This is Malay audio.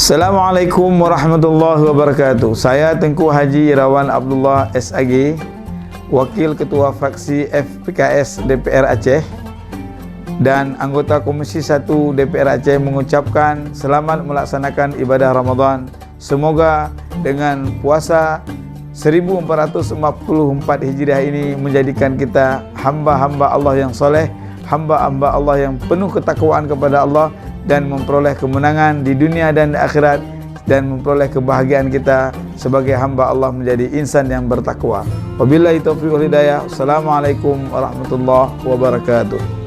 Assalamualaikum warahmatullahi wabarakatuh. Saya Tengku Haji Irawan Abdullah SAG, Wakil Ketua Fraksi FPKS DPR Aceh dan anggota Komisi 1 DPR Aceh mengucapkan selamat melaksanakan ibadah Ramadan. Semoga dengan puasa 1444 Hijriah ini menjadikan kita hamba-hamba Allah yang soleh, hamba-hamba Allah yang penuh ketakwaan kepada Allah, dan memperoleh kemenangan di dunia dan di akhirat, dan memperoleh kebahagiaan kita sebagai hamba Allah menjadi insan yang bertakwa. Wabillahi taufiq wal hidayah. Assalamualaikum warahmatullahi wabarakatuh.